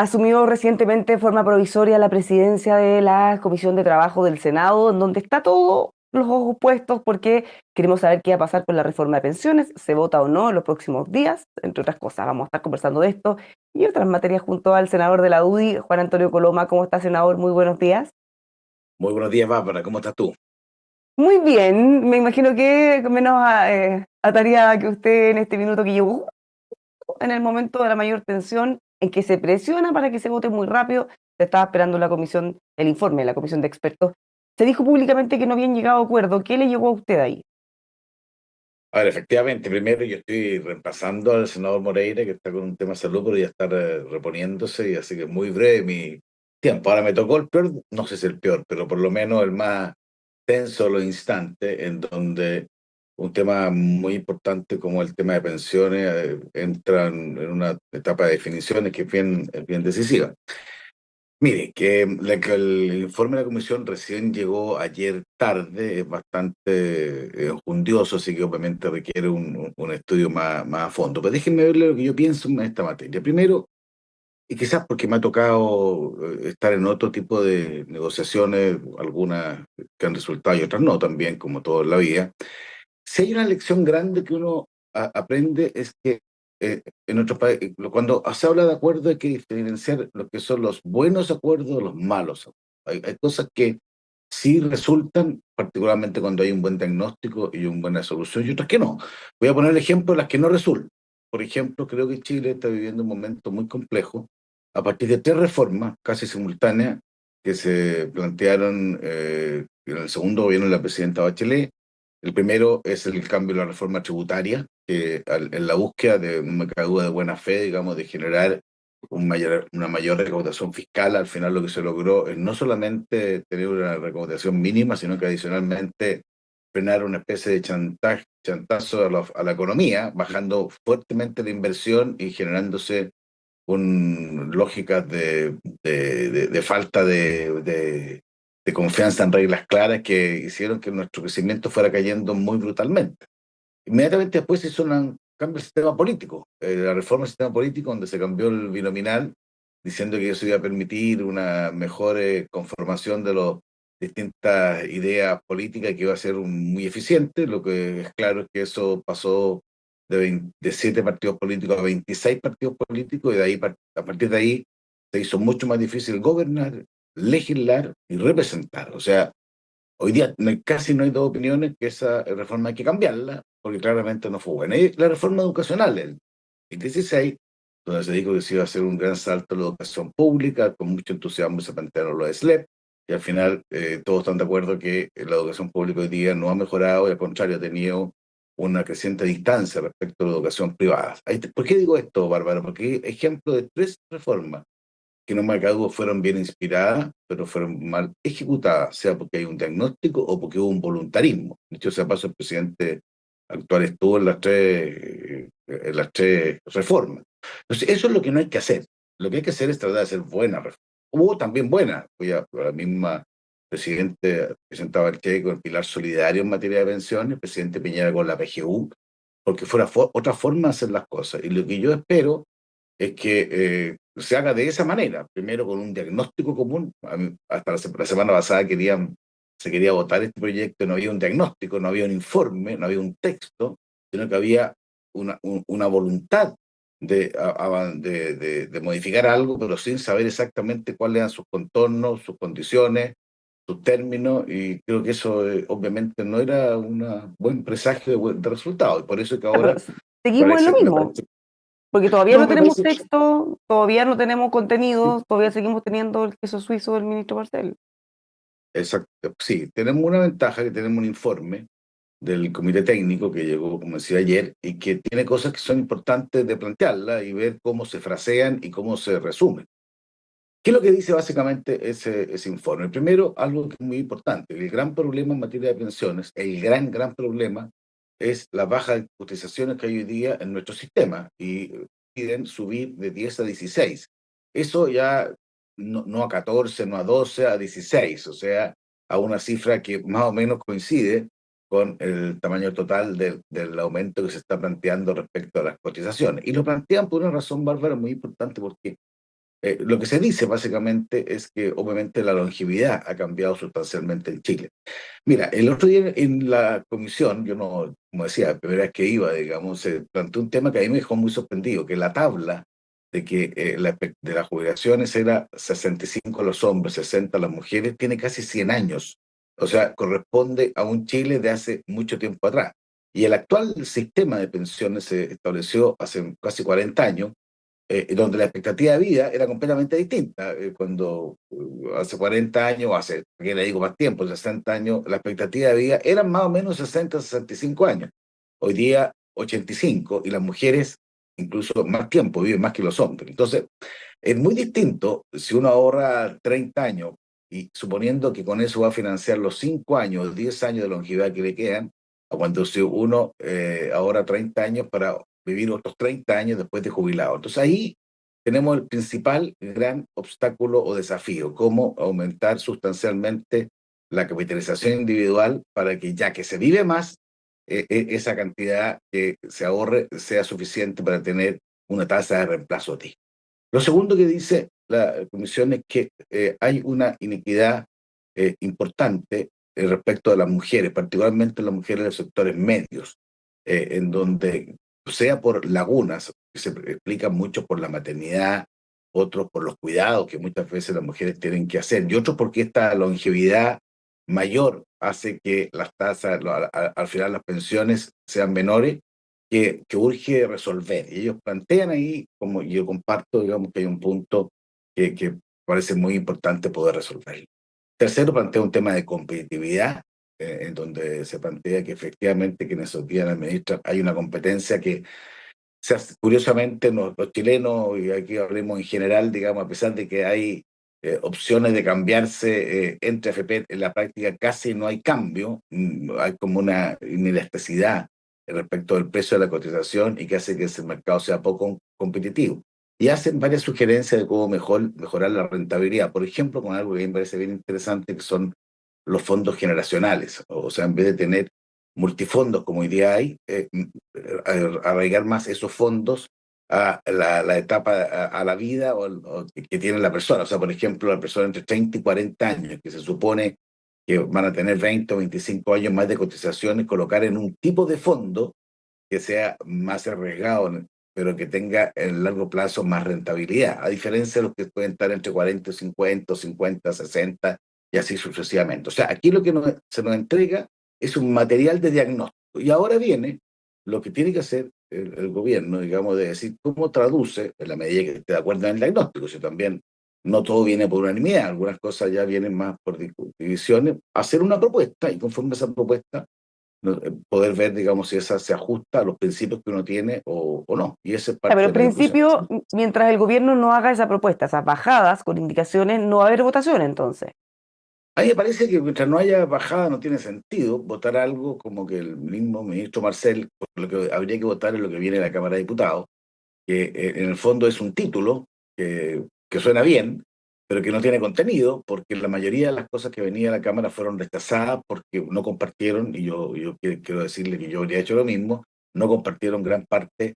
Asumió recientemente de forma provisoria la presidencia de la Comisión de Trabajo del Senado, en donde está todos los ojos puestos porque queremos saber qué va a pasar con la reforma de pensiones, se vota o no en los próximos días, entre otras cosas. Vamos a estar conversando de esto y otras materias junto al senador de la UDI, Juan Antonio Coloma. ¿Cómo está, senador? Muy buenos días. Muy buenos días, Bárbara. ¿Cómo estás tú? Muy bien, me imagino que menos ataría que usted en este minuto que llegó en el momento de la mayor tensión, en que se presiona para que se vote muy rápido. Se estaba esperando la comisión, el informe de la comisión de expertos. Se dijo públicamente que no habían llegado a acuerdo. ¿Qué le llegó a usted ahí? A ver, efectivamente, primero yo estoy reemplazando al senador Moreira, que está con un tema de salud, pero ya está reponiéndose, y así que muy breve mi tiempo. Ahora me tocó el peor, no sé si el peor, pero por lo menos el más tenso de los instantes, en donde un tema muy importante como el tema de pensiones entra en una etapa de definiciones que es bien decisiva. Mire, que el informe de la comisión recién llegó ayer tarde, es bastante enjundioso, así que obviamente requiere un estudio más a fondo. Pero déjenme verle lo que yo pienso en esta materia. Primero, y quizás porque me ha tocado estar en otro tipo de negociaciones, algunas que han resultado y otras no, también como todo en la vida. Si hay una lección grande que uno aprende es que en nuestro país, cuando se habla de acuerdo hay que diferenciar lo que son los buenos acuerdos de los malos acuerdos. Hay cosas que sí resultan, particularmente cuando hay un buen diagnóstico y una buena solución, y otras que no. Voy a poner el ejemplo de las que no resultan. Por ejemplo, creo que Chile está viviendo un momento muy complejo a partir de tres reformas casi simultáneas que se plantearon en el segundo gobierno de la presidenta Bachelet. El primero es el cambio de la reforma tributaria, en la búsqueda de, no me cabe duda, de buena fe, digamos, de generar una mayor recaudación fiscal. Al final lo que se logró es no solamente tener una recaudación mínima, sino que adicionalmente frenar una especie de chantazo a la economía, bajando fuertemente la inversión y generándose lógicas de falta de confianza en reglas claras que hicieron que nuestro crecimiento fuera cayendo muy brutalmente. Inmediatamente después se hizo un cambio del sistema político, la reforma del sistema político, donde se cambió el binominal, diciendo que eso iba a permitir una mejor conformación de las distintas ideas políticas, que iba a ser muy eficiente. Lo que es claro es que eso pasó de 7 partidos políticos a 26 partidos políticos, y de ahí, a partir de ahí se hizo mucho más difícil gobernar, legislar y representar. O sea, hoy día casi no hay dos opiniones que esa reforma hay que cambiarla, porque claramente no fue buena. Y la reforma educacional el 16, donde se dijo que se iba a hacer un gran salto en la educación pública, con mucho entusiasmo se plantearon los SLEP, y al final todos están de acuerdo que la educación pública hoy día no ha mejorado, y al contrario ha tenido una creciente distancia respecto a la educación privada. ¿Por qué digo esto, Bárbara? Porque hay ejemplo de tres reformas que no me cago fueron bien inspiradas, pero fueron mal ejecutadas, sea porque hay un diagnóstico o porque hubo un voluntarismo. Dicho sea paso, el presidente actual estuvo en las tres reformas. Entonces, eso es lo que no hay que hacer. Lo que hay que hacer es tratar de hacer buenas reformas. Hubo también buenas, la misma presidente presentaba el cheque con el pilar solidario en materia de pensiones, el presidente Piñera con la PGU, porque fuera otra forma de hacer las cosas. Y lo que yo espero es que se haga de esa manera, primero con un diagnóstico común. Hasta la semana pasada se quería votar este proyecto, no había un diagnóstico, no había un informe, no había un texto, sino que había una voluntad de modificar algo, pero sin saber exactamente cuáles eran sus contornos, sus condiciones, sus términos, y creo que eso obviamente no era un buen presagio de resultado, y por eso es que Pero ahora seguimos en lo me mismo, parece, porque todavía no, no me tenemos parece. texto, todavía no tenemos contenido, todavía seguimos teniendo el queso suizo del ministro Marcel. Exacto, sí, tenemos una ventaja, que tenemos un informe del comité técnico que llegó, como decía ayer, y que tiene cosas que son importantes de plantearla y ver cómo se frasean y cómo se resumen. ¿Qué es lo que dice básicamente ese informe? Primero, algo que es muy importante: el gran problema en materia de pensiones, el gran problema, es la baja de cotizaciones que hay hoy día en nuestro sistema, y piden subir de 10 a 16. Eso ya no a 14, no a 12, a 16, o sea, a una cifra que más o menos coincide con el tamaño total del aumento que se está planteando respecto a las cotizaciones. Y lo plantean por una razón, Bárbara, muy importante, porque Lo que se dice básicamente es que obviamente la longevidad ha cambiado sustancialmente en Chile. Mira, el otro día en la comisión, yo no, como decía, la primera vez que iba, digamos, se planteó un tema que a mí me dejó muy sorprendido, que la tabla de que de las jubilaciones era 65 los hombres, 60 las mujeres, tiene casi 100 años. O sea, corresponde a un Chile de hace mucho tiempo atrás. Y el actual sistema de pensiones se estableció hace casi 40 años, donde la expectativa de vida era completamente distinta. Cuando hace 40 años, hace, que le digo más tiempo, 60 años, la expectativa de vida era más o menos 65 años. Hoy día 85, y las mujeres incluso más tiempo, viven más que los hombres. Entonces, es muy distinto si uno ahorra 30 años y suponiendo que con eso va a financiar los 5 años, 10 años de longevidad que le quedan, a cuando si uno ahorra 30 años para vivir otros 30 años después de jubilado. Entonces ahí tenemos el principal gran obstáculo o desafío, cómo aumentar sustancialmente la capitalización individual para que ya que se vive más, esa cantidad que se ahorre sea suficiente para tener una tasa de reemplazo digna. Lo segundo que dice la Comisión es que hay una inequidad importante respecto a las mujeres, particularmente las mujeres de los sectores medios, en donde, sea por lagunas, que se explican mucho por la maternidad, otros por los cuidados que muchas veces las mujeres tienen que hacer, y otros porque esta longevidad mayor hace que las tasas, al final las pensiones sean menores, que urge resolver. Y ellos plantean ahí, como yo comparto, digamos que hay un punto que parece muy importante poder resolver. Tercero, plantea un tema de competitividad, en donde se plantea que efectivamente que en esos días administran hay una competencia que curiosamente los chilenos, y aquí hablemos en general, digamos, a pesar de que hay opciones de cambiarse entre FP, en la práctica casi no hay cambio, hay como una inelasticidad respecto del precio de la cotización y que hace que ese mercado sea poco competitivo. Y hacen varias sugerencias de cómo mejorar la rentabilidad, por ejemplo, con algo que a mí me parece bien interesante, que son los fondos generacionales. O sea, en vez de tener multifondos como hoy día hay, arraigar más esos fondos a la etapa, a la vida o que tiene la persona. O sea, por ejemplo, la persona entre 30 y 40 años, que se supone que van a tener 20 o 25 años más de cotizaciones, colocar en un tipo de fondo que sea más arriesgado, pero que tenga en largo plazo más rentabilidad, a diferencia de los que pueden estar entre 40 y 50, 50, 60 y así sucesivamente. O sea, aquí lo que se nos entrega es un material de diagnóstico. Y ahora viene lo que tiene que hacer el gobierno, digamos, de decir cómo traduce, en la medida que esté de acuerdo en el diagnóstico, si también no todo viene por unanimidad, algunas cosas ya vienen más por divisiones, hacer una propuesta y conforme a esa propuesta poder ver, digamos, si esa se ajusta a los principios que uno tiene o no. Y esa es Pero parte en de la discusión. principio, mientras el gobierno no haga esa propuesta, esas bajadas con indicaciones, no va a haber votación entonces. A mí me parece que mientras no haya bajada no tiene sentido votar algo como que el mismo ministro Marcel, lo que habría que votar es lo que viene de la Cámara de Diputados, que en el fondo es un título que suena bien, pero que no tiene contenido, porque la mayoría de las cosas que venía de la Cámara fueron rechazadas porque no compartieron, y yo quiero decirle que yo habría hecho lo mismo, no compartieron gran parte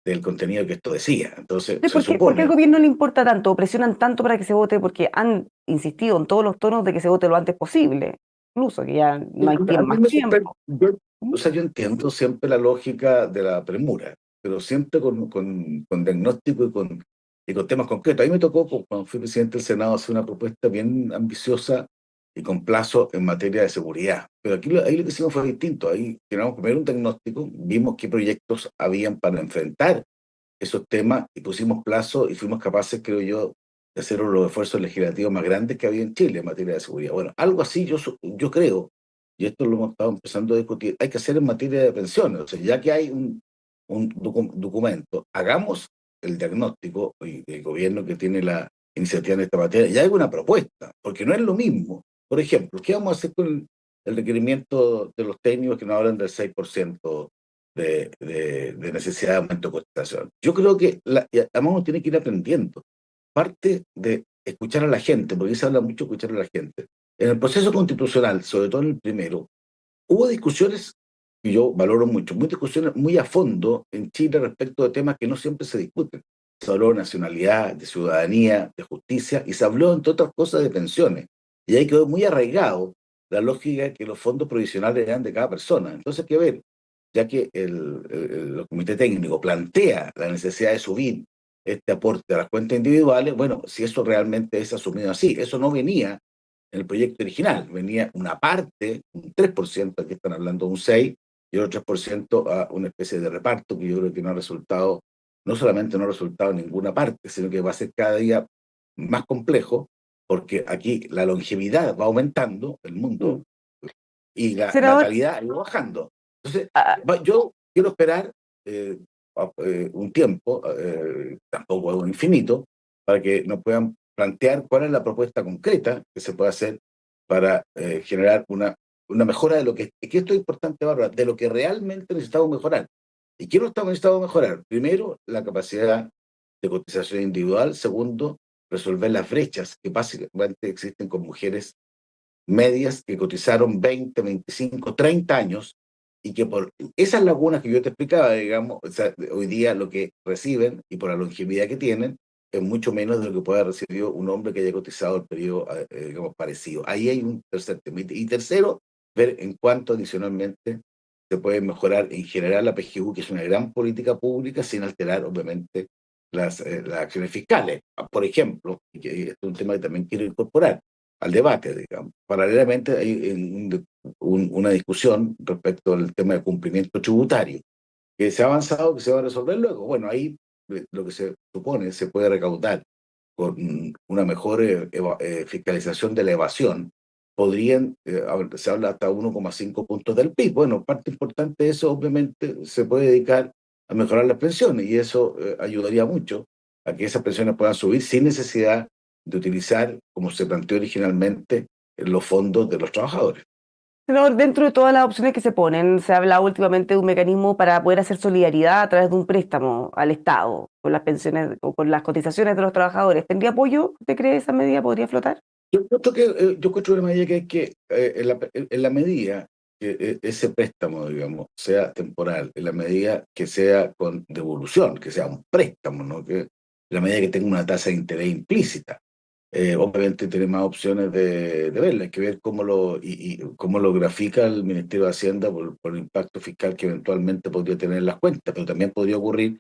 del contenido que esto decía. Entonces, Entonces, se por qué al supone, gobierno le importa tanto o presionan tanto para que se vote? Porque han insistido en todos los tonos de que se vote lo antes posible, incluso que ya no hay a mí más me sorprende, tiempo. o ¿Mm? sea, yo entiendo siempre la lógica de la premura, pero siempre con diagnóstico y con temas concretos. A mí me tocó, cuando fui presidente del Senado, hacer una propuesta bien ambiciosa y con plazo en materia de seguridad. Pero aquí ahí lo que hicimos fue distinto. Ahí teníamos primero un diagnóstico, vimos qué proyectos habían para enfrentar esos temas y pusimos plazo y fuimos capaces, creo yo, de hacer uno de los esfuerzos legislativos más grandes que había en Chile en materia de seguridad. Bueno, algo así yo creo, y esto lo hemos estado empezando a discutir, hay que hacer en materia de pensiones. O sea, ya que hay un documento, hagamos el diagnóstico y el gobierno que tiene la iniciativa en esta materia, y hay una propuesta, porque no es lo mismo. Por ejemplo, ¿qué vamos a hacer con el requerimiento de los técnicos que nos hablan del 6% de necesidad de aumento de cotización? Yo creo que y además uno tiene que ir aprendiendo. Parte de escuchar a la gente, porque se habla mucho de escuchar a la gente. En el proceso constitucional, sobre todo en el primero, hubo discusiones, y yo valoro mucho, muy discusiones muy a fondo en Chile respecto de temas que no siempre se discuten. se habló de nacionalidad, de ciudadanía, de justicia, y se habló, entre otras cosas, de pensiones. Y ahí quedó muy arraigado la lógica que los fondos provisionales eran de cada persona. Entonces hay que ver, ya que el comité técnico plantea la necesidad de subir este aporte a las cuentas individuales, bueno, si eso realmente es asumido así. Eso no venía en el proyecto original, venía una parte, un 3%, aquí están hablando de un 6%, y otro 3% a una especie de reparto que yo creo que no ha resultado, no solamente no ha resultado en ninguna parte, sino que va a ser cada día más complejo, porque aquí la longevidad va aumentando, el mundo, Mm. y la Senador, natalidad ha ido bajando. Entonces, ah, yo quiero esperar un tiempo, tampoco algo infinito, para que nos puedan plantear cuál es la propuesta concreta que se puede hacer para generar una mejora de lo que esto es importante, Bárbara, de lo que realmente necesitamos mejorar. ¿Y qué no estamos necesitando mejorar? Primero, la capacidad de cotización individual. Segundo, resolver las brechas que básicamente existen con mujeres medias que cotizaron 20, 25, 30 años y que por esas lagunas que yo te explicaba, digamos, o sea, hoy día lo que reciben y por la longevidad que tienen es mucho menos de lo que puede haber recibido un hombre que haya cotizado el periodo, digamos, parecido. Ahí hay un tercer tema. Y tercero, ver en cuánto adicionalmente se puede mejorar en general la PGU, que es una gran política pública, sin alterar, obviamente, las acciones fiscales. Por ejemplo, y que este es un tema que también quiero incorporar al debate, digamos. Paralelamente hay una discusión respecto al tema de cumplimiento tributario, que se ha avanzado, que se va a resolver luego. Bueno, ahí lo que se supone se puede recaudar con una mejor fiscalización de la evasión, podrían, se habla hasta 1,5 puntos del PIB. Bueno, parte importante de eso obviamente se puede dedicar a mejorar las pensiones y eso ayudaría mucho a que esas pensiones puedan subir sin necesidad de utilizar, como se planteó originalmente, los fondos de los trabajadores. senador, dentro de todas las opciones que se ponen, se habla últimamente de un mecanismo para poder hacer solidaridad a través de un préstamo al Estado con las pensiones o con las cotizaciones de los trabajadores. ¿Tendría apoyo? ¿Usted cree esa medida podría flotar? Yo encuentro una medida que hay que, en la medida que ese préstamo, digamos, sea temporal, en la medida que sea con devolución, que sea un préstamo, ¿no? Que, en la medida que tenga una tasa de interés implícita. Obviamente tiene más opciones de verlo, hay que ver y cómo lo grafica el Ministerio de Hacienda por el impacto fiscal que eventualmente podría tener en las cuentas, pero también podría ocurrir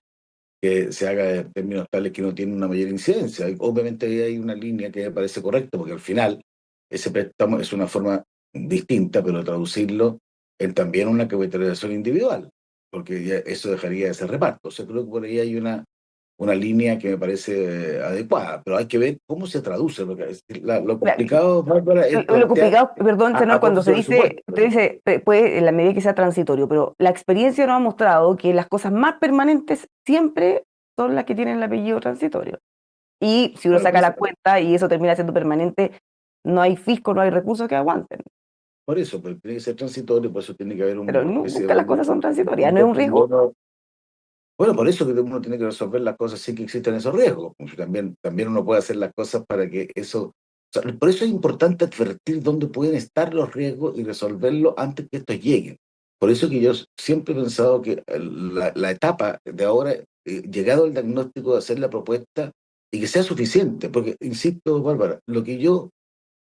que se haga en términos tales que no tiene una mayor incidencia. Obviamente ahí hay una línea que me parece correcta, porque al final ese préstamo es una forma distinta, pero traducirlo en también una capitalización individual, porque ya eso dejaría de ser reparto. O sea, creo que por ahí hay una línea que me parece adecuada, pero hay que ver cómo se traduce. Lo Claro, complicado, Bárbara, es lo plantear complicado, perdón, senador, cuando se aportes dice, presupuestos. usted dice, puede en la medida que sea transitorio, pero la experiencia nos ha mostrado que las cosas más permanentes siempre son las que tienen el apellido transitorio. Y si uno Claro, saca la cuenta y eso termina siendo permanente, no hay fisco, no hay recursos que aguanten. por eso, pero tiene que ser transitorio, por eso tiene que haber Pero una especie de nunca las cosas son transitorias, ¿no es un riesgo? bono. Bueno, por eso que uno tiene que resolver las cosas sin que existan esos riesgos. Porque también uno puede hacer las cosas para que eso. O sea, por eso es importante advertir dónde pueden estar los riesgos y resolverlo antes que estos lleguen. Por eso que yo siempre he pensado que la etapa de ahora, llegado el diagnóstico de hacer la propuesta y que sea suficiente. Porque, insisto, Bárbara, lo que yo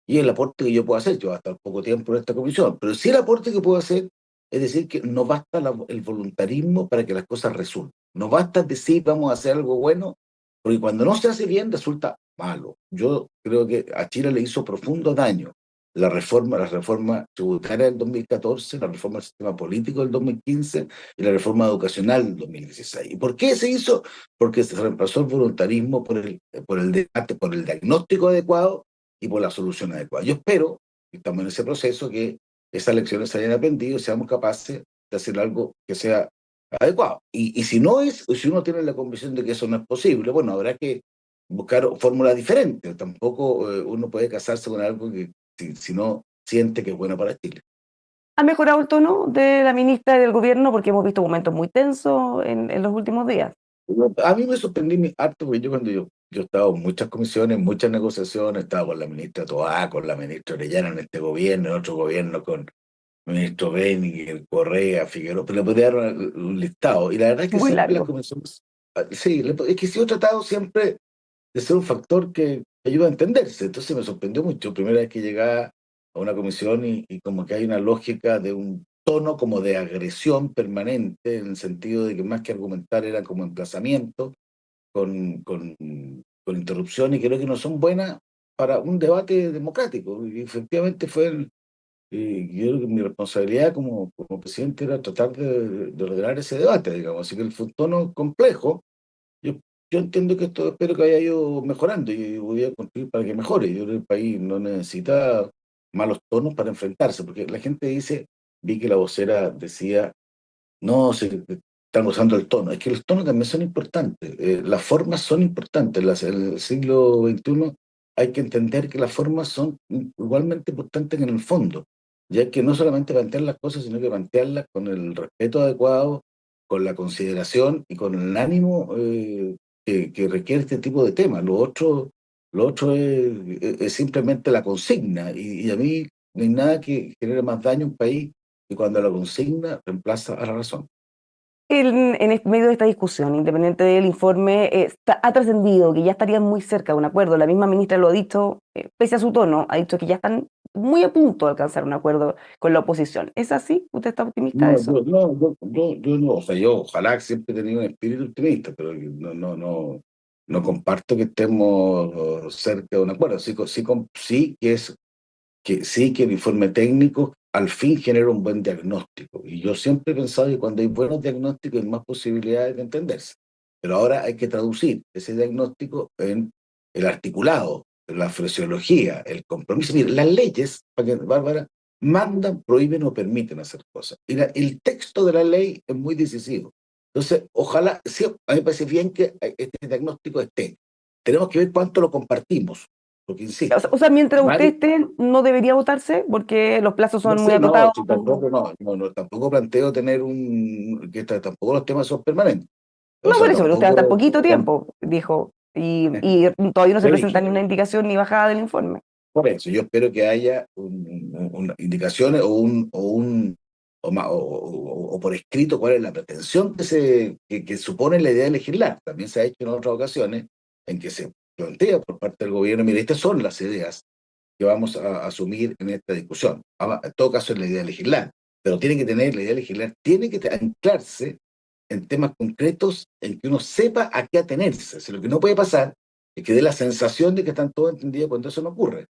y el aporte que yo puedo hacer. Yo voy a estar poco tiempo en esta comisión, pero sí el aporte que puedo hacer es decir que no basta el voluntarismo para que las cosas resulten. No basta decir vamos a hacer algo bueno, porque cuando no se hace bien resulta malo. Yo creo que a Chile le hizo profundo daño la reforma tributaria del 2014, la reforma del sistema político del 2015 y la reforma educacional del 2016. ¿Y por qué se hizo? Porque se reemplazó el voluntarismo por el debate, por el diagnóstico adecuado y por la solución adecuada. Yo espero, y estamos en ese proceso, que esas lecciones se hayan aprendido y seamos capaces de hacer algo que sea adecuado. Y si no es, o si uno tiene la convicción de que eso no es posible, bueno, habrá que buscar fórmulas diferentes. Tampoco uno puede casarse con algo que si no siente que es bueno para Chile. ¿Ha mejorado el tono de la ministra y del gobierno? Porque hemos visto momentos muy tensos en los últimos días. A mí me sorprendí harto porque yo he estado en muchas comisiones, muchas negociaciones, he estado con la ministra Toá, con la ministra Orellana en este gobierno, en otro gobierno con el ministro Beni, Correa, Figueroa, pero le podría dar un listado. Y la verdad es que Muy siempre las largo. comisiones Sí, es que sí he tratado siempre de ser un factor que ayuda a entenderse. Entonces me sorprendió mucho, primera vez que llegaba a una comisión y como que hay una lógica de un tono como de agresión permanente, en el sentido de que más que argumentar era como emplazamiento, con interrupción, y creo que no son buenas para un debate democrático. Y efectivamente y yo creo que mi responsabilidad como presidente era tratar de ordenar ese debate, digamos. Así que fue un tono complejo. Yo, yo entiendo que esto espero que haya ido mejorando y voy a construir para que mejore. Yo creo que el país no necesita malos tonos para enfrentarse, porque la gente dice, vi que la vocera decía, no, están usando el tono. Es que los tonos también son importantes. Las formas son importantes. En el siglo XXI hay que entender que las formas son igualmente importantes en el fondo. Y hay que no solamente plantear las cosas, sino que plantearlas con el respeto adecuado, con la consideración y con el ánimo que requiere este tipo de temas. Lo otro es simplemente la consigna. Y a mí no hay nada que genere más daño a un país y cuando la consigna reemplaza a la razón. Medio de esta discusión, independiente del informe, ha trascendido que ya estarían muy cerca de un acuerdo. La misma ministra lo ha dicho, pese a su tono, ha dicho que ya están muy a punto de alcanzar un acuerdo con la oposición. ¿Es así? ¿Usted está optimista de No, eso? yo no, o sea, yo ojalá siempre he tenido un espíritu optimista, pero no comparto que estemos cerca de un acuerdo. Sí que el informe técnico al fin genera un buen diagnóstico. Y yo siempre he pensado que cuando hay buenos diagnósticos hay más posibilidades de entenderse. Pero ahora hay que traducir ese diagnóstico en el articulado, en la fraseología, el compromiso. Mire, las leyes, Bárbara, mandan, prohíben o permiten hacer cosas. Y el texto de la ley es muy decisivo. Entonces, ojalá, sí, a mí me parece bien que este diagnóstico esté. Tenemos que ver cuánto lo compartimos, porque insisto, Mientras usted nadie. esté, no debería votarse porque los plazos No son muy sé, no, acotados. si tampoco, tampoco planteo tener tampoco los temas son permanentes. O No por sea, eso, pero usted hasta tampoco, poquito tiempo, dijo, y todavía no se yo presenta dije, ni una indicación ni bajada del informe. por eso, yo espero que haya indicaciones o por escrito cuál es la pretensión que supone la idea de legislar. También se ha hecho en otras ocasiones en que se plantea por parte del gobierno, mire, estas son las ideas que vamos a asumir en esta discusión. En todo caso es la idea de legislar, pero la idea de legislar tiene que anclarse en temas concretos en que uno sepa a qué atenerse. O sea, lo que no puede pasar es que dé la sensación de que están todos entendidos cuando eso no ocurre.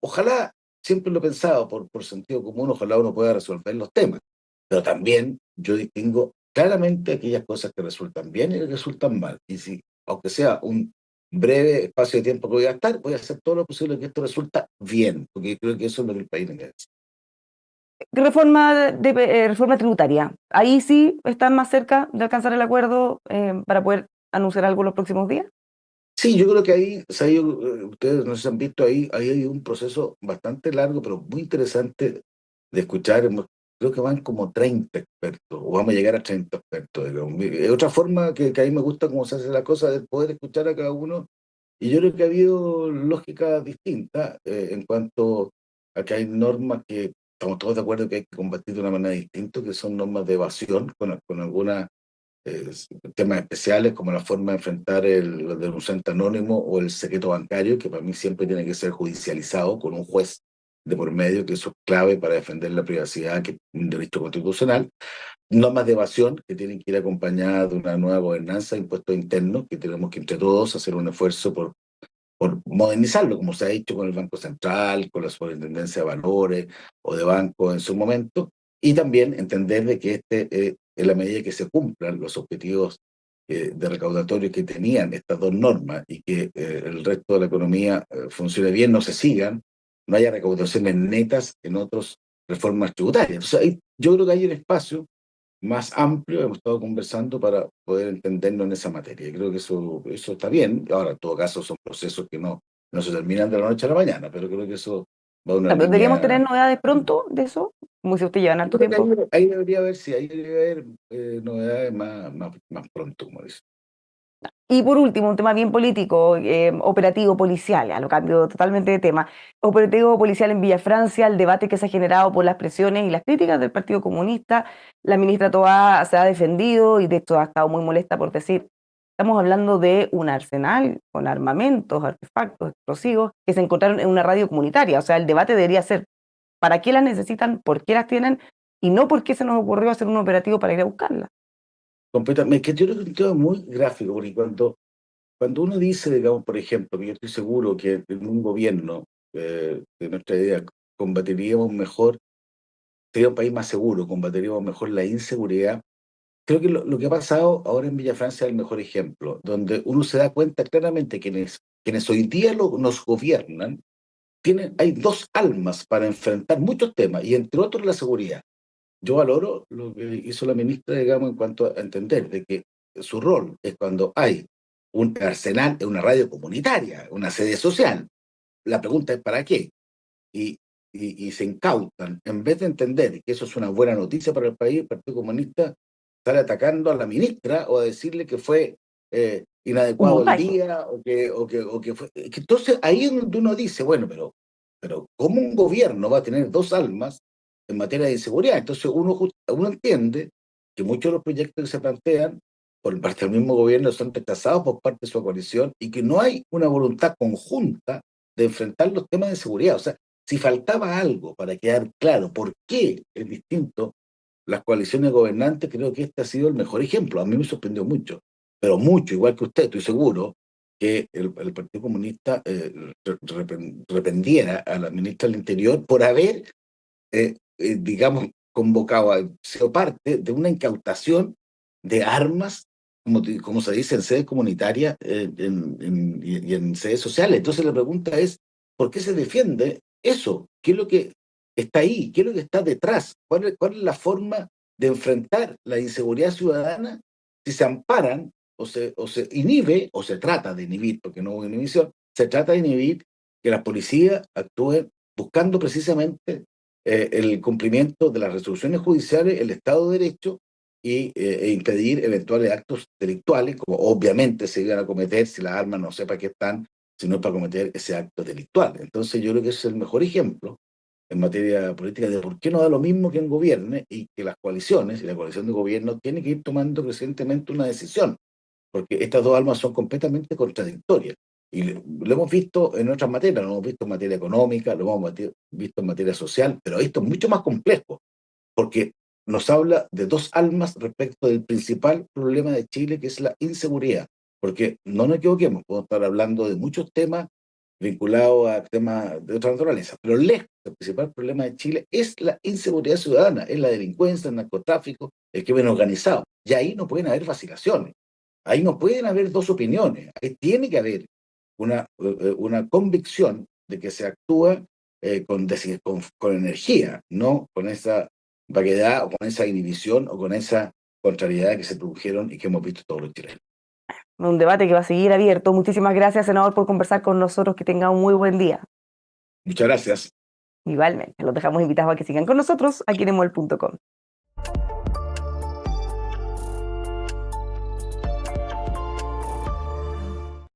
Ojalá, siempre lo he pensado por sentido común, ojalá uno pueda resolver los temas, pero también yo distingo claramente aquellas cosas que resultan bien y que resultan mal. Y si, aunque sea un breve espacio de tiempo que voy a estar, voy a hacer todo lo posible que esto resulta bien, porque creo que eso es lo que el país necesita. Reforma tributaria. Ahí sí están más cerca de alcanzar el acuerdo para poder anunciar algo los próximos días. Sí, yo creo que ahí, o sea, ustedes no se han visto ahí hay un proceso bastante largo, pero muy interesante de escuchar. Creo que van como 30 expertos, o vamos a llegar a 30 expertos, digamos. Es otra forma que a mí me gusta cómo se hace la cosa, de poder escuchar a cada uno. Y yo creo que ha habido lógicas distintas en cuanto a que hay normas que estamos todos de acuerdo que hay que combatir de una manera distinta, que son normas de evasión con algunas eh, temas especiales como la forma de enfrentar el denunciante anónimo o el secreto bancario, que para mí siempre tiene que ser judicializado con un juez de por medio, que eso es clave para defender la privacidad, que es un derecho constitucional. Normas de evasión que tienen que ir acompañadas de una nueva gobernanza de impuestos internos, que tenemos que entre todos hacer un esfuerzo por modernizarlo, como se ha hecho con el Banco Central, con la Superintendencia de Valores o de bancos en su momento, y también entender de que en la medida que se cumplan los objetivos de recaudatorio que tenían estas dos normas y que el resto de la economía funcione bien, no se sigan, no haya recaudaciones netas en otras reformas tributarias. Entonces, yo creo que hay un espacio más amplio, hemos estado conversando para poder entendernos en esa materia. Y creo que eso está bien. Ahora, en todo caso, son procesos que no se terminan de la noche a la mañana, pero creo que eso va a una Pero deberíamos tener línea. novedades pronto de eso, como si usted lleva en Yo harto creo que tiempo. ahí debería haber, sí, ahí debería haber novedades más pronto, como dice. Y por último, un tema bien político, operativo policial, a lo cambio totalmente de tema. Operativo policial en Villa Francia, el debate que se ha generado por las presiones y las críticas del Partido Comunista. La ministra Toá se ha defendido y de hecho ha estado muy molesta por decir, estamos hablando de un arsenal con armamentos, artefactos, explosivos que se encontraron en una radio comunitaria. O sea, el debate debería ser ¿para qué las necesitan? ¿Por qué las tienen? Y no por qué se nos ocurrió hacer un operativo para ir a buscarlas. Completamente, que yo creo que es un tema muy gráfico, porque cuando uno dice, digamos, por ejemplo, que yo estoy seguro que en un gobierno de nuestra idea combatiríamos mejor, sería un país más seguro, combateríamos mejor la inseguridad. Creo que lo que ha pasado ahora en Villa Francia es el mejor ejemplo, donde uno se da cuenta claramente que quienes hoy día nos gobiernan, hay dos almas para enfrentar muchos temas, y entre otros la seguridad. Yo valoro lo que hizo la ministra, digamos, en cuanto a entender de que su rol es cuando hay un arsenal en una radio comunitaria, una sede social. La pregunta es ¿para qué? Y, y se incautan. En vez de entender que eso es una buena noticia para el país, el Partido Comunista sale atacando a la ministra o a decirle que fue Un inadecuado el montaje. día o que fue. Entonces ahí es donde uno dice, bueno, pero ¿cómo un gobierno va a tener dos almas en materia de inseguridad? Entonces uno entiende que muchos de los proyectos que se plantean por parte del mismo gobierno son rechazados por parte de su coalición y que no hay una voluntad conjunta de enfrentar los temas de seguridad. O sea, si faltaba algo para quedar claro por qué es distinto las coaliciones gobernantes, creo que este ha sido el mejor ejemplo. A mí me sorprendió mucho, pero mucho, igual que usted, estoy seguro que el Partido Comunista rependiera a la ministra del Interior por haber, digamos, convocado, sido parte de una incautación de armas, como se dice, en sedes comunitarias y en sedes sociales. Entonces la pregunta es, ¿por qué se defiende eso? ¿Qué es lo que está ahí? ¿Qué es lo que está detrás? ¿Cuál es la forma de enfrentar la inseguridad ciudadana si se amparan o se inhibe, o se trata de inhibir, porque no hubo inhibición, se trata de inhibir que la policía actúe buscando precisamente el cumplimiento de las resoluciones judiciales, el Estado de Derecho e impedir eventuales actos delictuales, como obviamente se iban a cometer si las armas no sepa que están, sino para cometer ese acto delictual. Entonces yo creo que ese es el mejor ejemplo en materia política de por qué no da lo mismo que en gobierne y que las coaliciones y la coalición de gobierno tiene que ir tomando recientemente una decisión, porque estas dos almas son completamente contradictorias. Y lo hemos visto en otras materias, lo hemos visto en materia económica, lo hemos visto en materia social, pero esto es mucho más complejo, porque nos habla de dos almas respecto del principal problema de Chile, que es la inseguridad. Porque no nos equivoquemos, podemos estar hablando de muchos temas vinculados a temas de otra naturaleza, pero lejos, el principal problema de Chile es la inseguridad ciudadana, es la delincuencia, el narcotráfico, el crimen organizado. Y ahí no pueden haber vacilaciones, ahí no pueden haber dos opiniones, ahí tiene que haber una convicción de que se actúa con energía, no con esa vaguedad o con esa inhibición o con esa contrariedad que se produjeron y que hemos visto todos los chilenos. Un debate que va a seguir abierto. Muchísimas gracias, senador, por conversar con nosotros. Que tenga un muy buen día. Muchas gracias. Igualmente, los dejamos invitados a que sigan con nosotros aquí en emol.com.